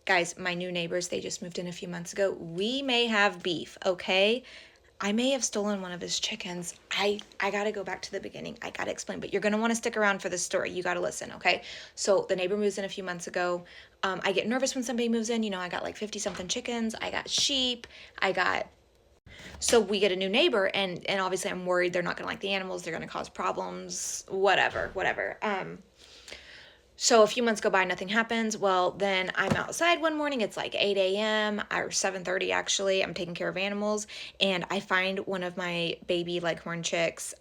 Guys, my new neighbors, they just moved in a few months ago. We may have beef, okay? I may have stolen one of his chickens. I gotta go back to the beginning. I gotta explain, but you're gonna want to stick around for this story. You gotta listen, okay? So the neighbor moves in a few months ago. I get nervous when somebody moves in. You know, I got like 50 something chickens. I got sheep. I got So we get a new neighbor, and obviously I'm worried they're not gonna like the animals. They're gonna cause problems. Whatever. So a few months go by, nothing happens. Well, then I'm outside one morning. It's like 8 a.m. or 7:30 actually. I'm taking care of animals, and I find one of my baby leghorn chicks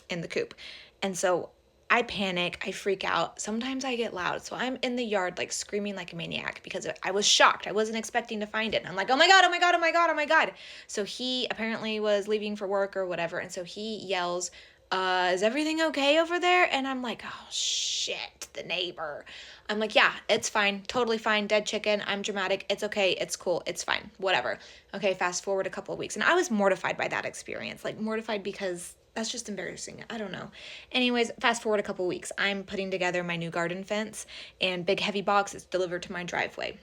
in the coop. And so I panic, I freak out. Sometimes I get loud. So I'm in the yard like screaming like a maniac because I was shocked. I wasn't expecting to find it. And I'm like, oh my God, oh my God, oh my God, oh my God. So he apparently was leaving for work or whatever. And so he yells, is everything okay over there? And I'm like, oh shit, the neighbor. I'm like, yeah, it's fine, totally fine, dead chicken. I'm dramatic. It's okay, it's cool, it's fine, whatever. Okay, fast forward a couple of weeks. And I was mortified by that experience, like mortified because that's just embarrassing. I don't know. Anyways, fast forward a couple of weeks. I'm putting together my new garden fence and big heavy box is delivered to my driveway.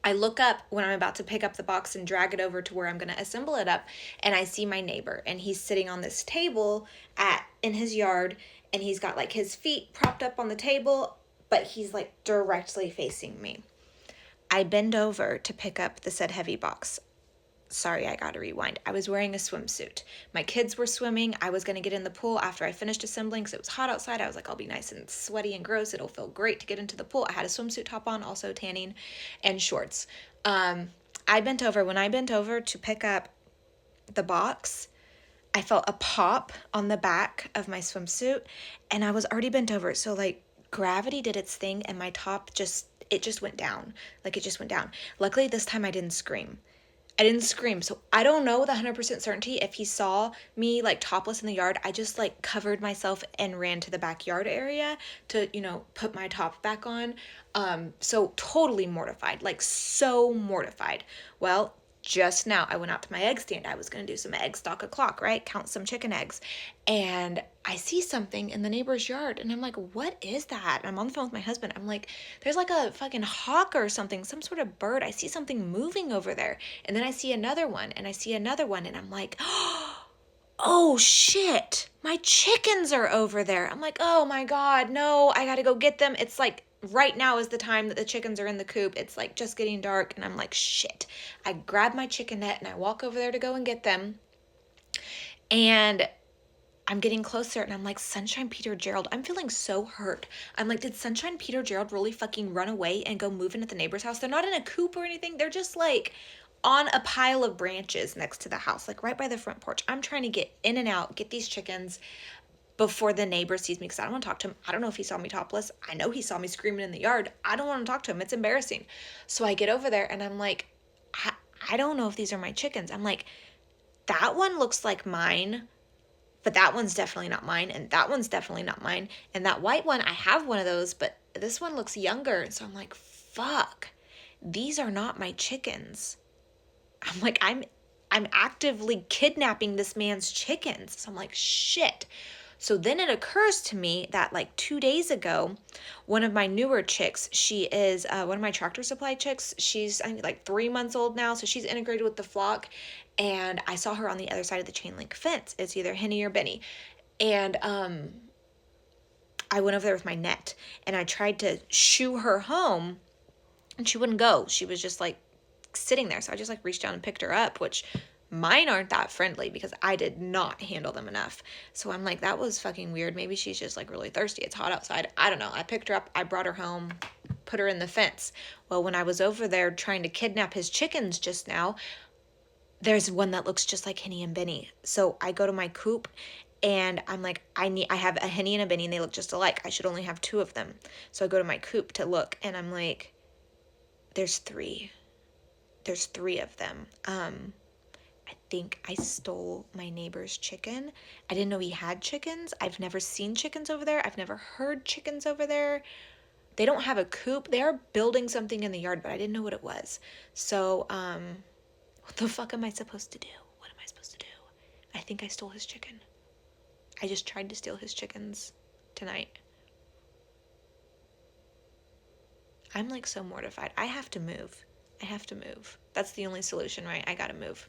I look up when I'm about to pick up the box and drag it over to where I'm going to assemble it up, and I see my neighbor, and he's sitting on this table in his yard, and he's got like his feet propped up on the table, but he's like directly facing me. I bend over to pick up the said heavy box. Sorry, I gotta rewind. I was wearing a swimsuit. My kids were swimming. I was gonna get in the pool after I finished assembling because it was hot outside. I was like, I'll be nice and sweaty and gross. It'll feel great to get into the pool. I had a swimsuit top on, also tanning, and shorts. I bent over. When I bent over to pick up the box, I felt a pop on the back of my swimsuit, and I was already bent over. So like gravity did its thing, and my top just went down. Like it just went down. Luckily, this time I didn't scream. So I don't know with 100% certainty if he saw me like topless in the yard. I just like covered myself and ran to the backyard area to, put my top back on. So totally mortified, like so mortified. Well, just now I went out to my egg stand. I was going to do some egg stock o'clock, right? Count some chicken eggs. And I see something in the neighbor's yard, and I'm like, what is that? And I'm on the phone with my husband. I'm like, there's like a fucking hawk or something, some sort of bird. I see something moving over there. And then I see another one, and I see another one, and I'm like, oh shit, my chickens are over there. I'm like, oh my God, no, I gotta go get them. It's like right now is the time that the chickens are in the coop. It's like just getting dark, and I'm like, shit. I grab my chicken net and I walk over there to go and get them. And I'm getting closer, and I'm like, Sunshine Peter Gerald, I'm feeling so hurt. I'm like, did Sunshine Peter Gerald really fucking run away and go move in at the neighbor's house? They're not in a coop or anything. They're just like on a pile of branches next to the house, like right by the front porch. I'm trying to get in and out, get these chickens before the neighbor sees me because I don't want to talk to him. I don't know if he saw me topless. I know he saw me screaming in the yard. I don't want to talk to him. It's embarrassing. So I get over there, and I'm like, I don't know if these are my chickens. I'm like, that one looks like mine, but that one's definitely not mine, and that one's definitely not mine, and that white one, I have one of those, but this one looks younger. So I'm like, fuck, these are not my chickens. I'm like, I'm actively kidnapping this man's chickens. So I'm like, shit. So then it occurs to me that like 2 days ago, one of my newer chicks, she is one of my Tractor Supply chicks. She's, I think, like 3 months old now. So she's integrated with the flock. And I saw her on the other side of the chain link fence. It's either Henny or Benny. And I went over there with my net, and I tried to shoo her home, and she wouldn't go. She was just like sitting there. So I just like reached down and picked her up, which mine aren't that friendly because I did not handle them enough. So I'm like, that was fucking weird. Maybe she's just like really thirsty. It's hot outside. I don't know. I picked her up. I brought her home, put her in the fence. Well, when I was over there trying to kidnap his chickens just now, there's one that looks just like Henny and Benny. So I go to my coop, and I'm like, I have a Henny and a Benny, and they look just alike. I should only have two of them. So I go to my coop to look, and I'm like, there's three. There's three of them. I think I stole my neighbor's chicken. I didn't know he had chickens. I've never seen chickens over there. I've never heard chickens over there. They don't have a coop. They are building something in the yard, but I didn't know what it was. So, what the fuck am I supposed to do? What am I supposed to do? I think I stole his chicken. I just tried to steal his chickens tonight. I'm like so mortified. I have to move. I have to move. That's the only solution, right? I gotta move.